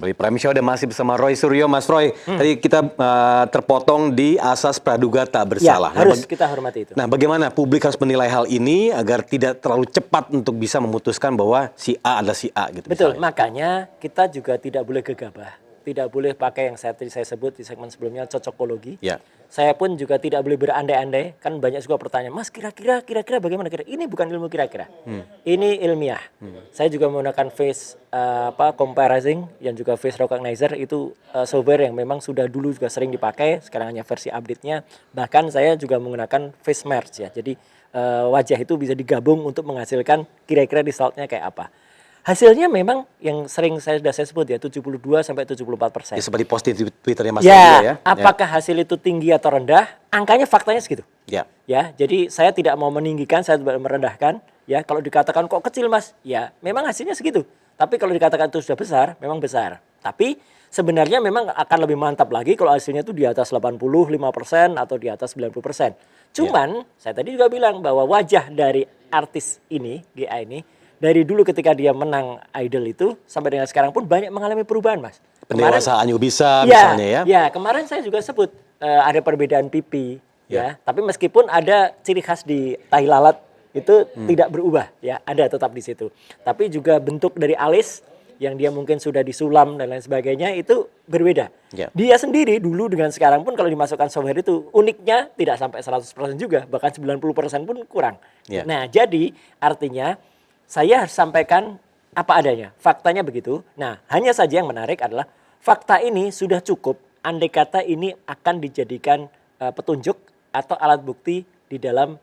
kembali Prime Show dan masih bersama Roy Suryo. Mas Roy, tadi kita terpotong di asas praduga tak bersalah. Ya, harus kita hormati itu. Nah, bagaimana publik harus menilai hal ini agar tidak terlalu cepat untuk bisa memutuskan bahwa si A adalah si A gitu. Betul, misalnya. makanya kita juga tidak boleh gegabah. Tidak boleh pakai yang saya sebut di segmen sebelumnya cocokologi. Ya. Saya pun juga tidak boleh berandai-andai. Kan banyak juga pertanyaan, Mas kira-kira bagaimana kira? Ini bukan ilmu kira-kira. Ini ilmiah. Saya juga menggunakan face comparison yang juga face recognizer itu software yang memang sudah dulu juga sering dipakai. Sekarang hanya versi update-nya. Bahkan saya juga menggunakan face merge ya. Jadi wajah itu bisa digabung untuk menghasilkan kira-kira resultnya kayak apa. Hasilnya memang yang sering saya sebut ya 72-74%. Ya, seperti post di Twitternya Mas ya, Roy ya. Apakah hasil itu tinggi atau rendah? Angkanya faktanya segitu. Ya. Ya, jadi saya tidak mau meninggikan, saya tidak merendahkan. Ya, kalau dikatakan kok kecil Mas, ya memang hasilnya segitu. Tapi kalau dikatakan itu sudah besar, memang besar. Tapi sebenarnya memang akan lebih mantap lagi kalau hasilnya itu di atas 85% atau di atas 90%. Cuman saya tadi juga bilang bahwa wajah dari artis ini, GA ini, dari dulu ketika dia menang Idol itu sampai dengan sekarang pun banyak mengalami perubahan, Mas. Pendewasaannya bisa misalnya ya. Ya, kemarin saya juga sebut ada perbedaan pipi ya. Tapi meskipun ada ciri khas di tahi lalat itu tidak berubah ya, ada tetap di situ. Tapi juga bentuk dari alis yang dia mungkin sudah disulam dan lain sebagainya itu berbeda. Ya. Dia sendiri dulu dengan sekarang pun kalau dimasukkan software itu uniknya tidak sampai 100% juga, bahkan 90% pun kurang. Ya. Nah, jadi artinya saya harus sampaikan apa adanya. Faktanya begitu. Nah, hanya saja yang menarik adalah fakta ini sudah cukup andai kata ini akan dijadikan petunjuk atau alat bukti di dalam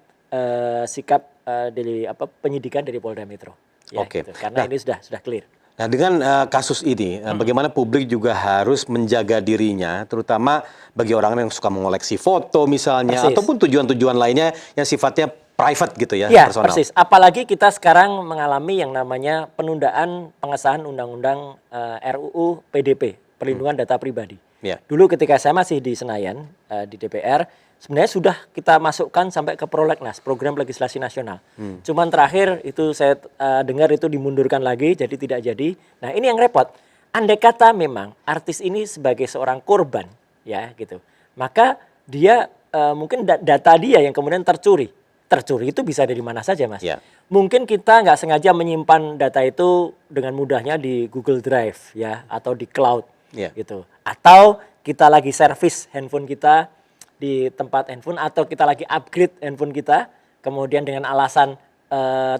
sikap dari penyidikan dari Polda Metro. Ya, Oke. gitu. Karena ini sudah clear. Nah, dengan kasus ini, bagaimana publik juga harus menjaga dirinya, terutama bagi orang yang suka mengoleksi foto misalnya, Persis. ataupun tujuan-tujuan lainnya yang sifatnya private gitu ya, Ya, personal. persis. Apalagi kita sekarang mengalami yang namanya penundaan pengesahan Undang-Undang RUU PDP, Perlindungan Data Pribadi. Ya. Dulu ketika saya masih di Senayan, di DPR, sebenarnya sudah kita masukkan sampai ke prolegnas, program legislasi nasional. Cuman terakhir itu saya dengar itu dimundurkan lagi, jadi tidak jadi. Nah, ini yang repot. Andai kata memang artis ini sebagai seorang korban, ya gitu, maka dia mungkin data dia yang kemudian tercuri. Tercuri itu bisa dari mana saja, Mas. Ya. Mungkin kita nggak sengaja menyimpan data itu dengan mudahnya di Google Drive ya atau di cloud gitu. Atau kita lagi servis handphone kita di tempat handphone atau kita lagi upgrade handphone kita, kemudian dengan alasan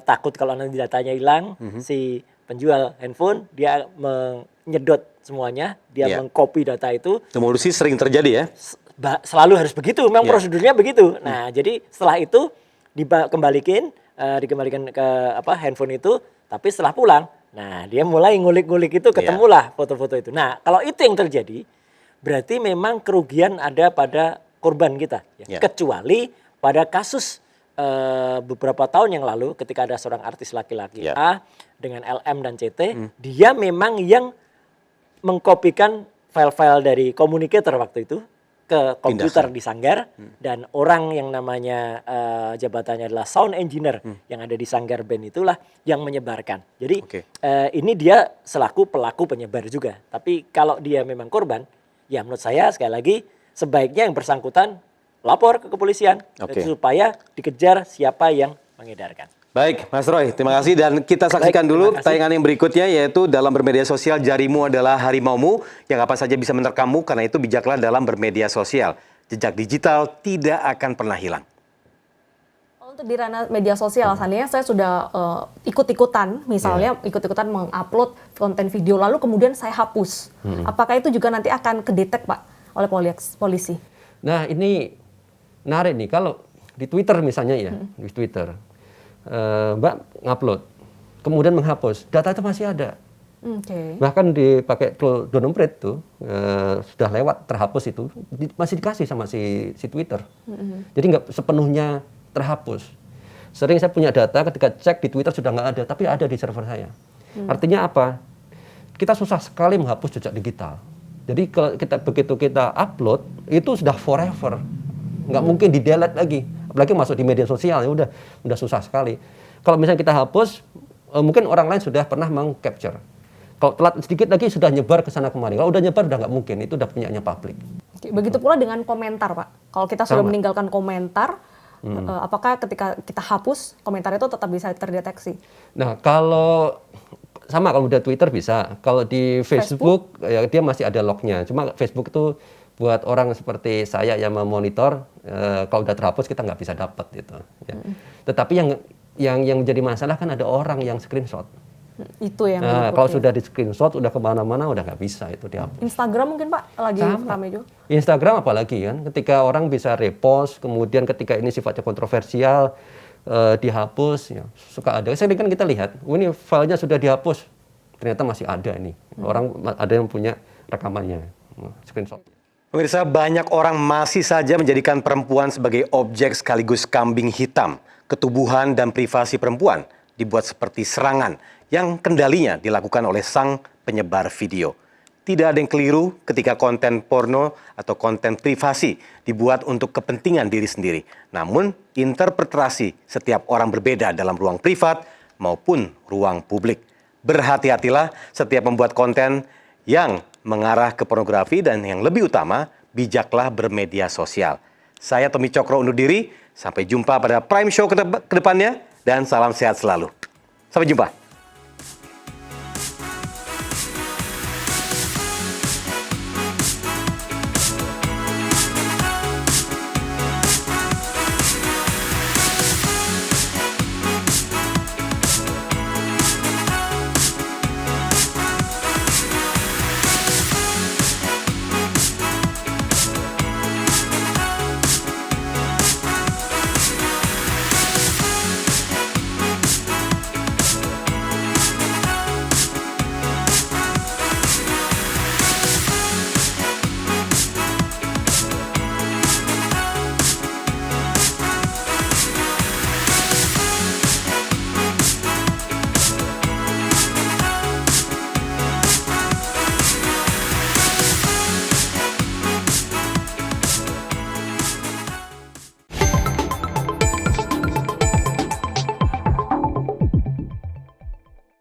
takut kalau nanti datanya hilang, si penjual handphone dia menyedot semuanya, dia mengcopy data itu. Kemudian sih sering terjadi ya. Selalu harus begitu, memang prosedurnya begitu. Nah, jadi setelah itu dikembalikan ke handphone itu, tapi setelah pulang, nah dia mulai ngulik-ngulik itu, ketemulah foto-foto itu. Nah, kalau itu yang terjadi, berarti memang kerugian ada pada korban kita. Ya. Kecuali pada kasus beberapa tahun yang lalu, ketika ada seorang artis laki-laki A dengan LM dan CT, dia memang yang mengkopikan file-file dari communicator waktu itu ke komputer di Sanggar, dan orang yang namanya jabatannya adalah sound engineer yang ada di Sanggar Band itulah yang menyebarkan. Jadi ini dia selaku pelaku penyebar juga. Tapi kalau dia memang korban, ya menurut saya sekali lagi sebaiknya yang bersangkutan lapor ke kepolisian supaya dikejar siapa yang mengedarkan. Baik, Mas Roy, terima kasih. Dan kita saksikan dulu tayangan yang berikutnya, yaitu dalam bermedia sosial jarimu adalah harimaumu, yang apa saja bisa menerkammu, karena itu bijaklah dalam bermedia sosial. Jejak digital tidak akan pernah hilang. Untuk di ranah media sosial, seandainya saya sudah ikut-ikutan, misalnya ikut-ikutan mengupload konten video, lalu kemudian saya hapus. Apakah itu juga nanti akan kedetek, Pak, oleh polisi? Nah, ini menarik nih, kalau di Twitter misalnya ya, di Twitter, Mbak ngupload, kemudian menghapus, data itu masih ada. Bahkan dipakai tool Donomprint tuh sudah lewat terhapus itu masih dikasih sama si Twitter. Jadi nggak sepenuhnya terhapus. Sering saya punya data ketika cek di Twitter sudah nggak ada, tapi ada di server saya. Artinya apa? Kita susah sekali menghapus jejak digital. Jadi kalau begitu kita upload itu sudah forever, nggak mungkin di delete lagi. Apalagi masuk di media sosial ya udah susah sekali. Kalau misalnya kita hapus, mungkin orang lain sudah pernah meng-capture. Kalau telat sedikit lagi sudah nyebar ke sana kemari. Kalau udah nyebar udah nggak mungkin, itu udah punyanya publik. Oke, begitu pula dengan komentar, Pak. Kalau kita sudah Sama. meninggalkan komentar, apakah ketika kita hapus, komentar itu tetap bisa terdeteksi? Nah, kalau udah Twitter bisa. Kalau di Facebook, ya dia masih ada lognya. Cuma Facebook itu buat orang seperti saya yang memonitor, kalau udah terhapus kita nggak bisa dapat gitu. Ya. Tetapi yang menjadi masalah kan ada orang yang screenshot. Itu yang Nah, berikutnya. kalau sudah di screenshot, udah kemana-mana, udah nggak bisa itu dihapus. Instagram mungkin Pak lagi Sama. ramai juga. Instagram apalagi kan, ketika orang bisa repost, kemudian ketika ini sifatnya kontroversial, dihapus, ya, suka ada. Sering kan kita lihat, ini filenya sudah dihapus, ternyata masih ada ini. Orang ada yang punya rekamannya, screenshot. Pemirsa, banyak orang masih saja menjadikan perempuan sebagai objek sekaligus kambing hitam. Ketubuhan dan privasi perempuan dibuat seperti serangan yang kendalinya dilakukan oleh sang penyebar video. Tidak ada yang keliru ketika konten porno atau konten privasi dibuat untuk kepentingan diri sendiri. Namun, interpretasi setiap orang berbeda dalam ruang privat maupun ruang publik. Berhati-hatilah setiap membuat konten yang mengarah ke pornografi dan yang lebih utama, bijaklah bermedia sosial. Saya Tommy Cokro undur diri, sampai jumpa pada Prime Show ke depannya dan salam sehat selalu. Sampai jumpa.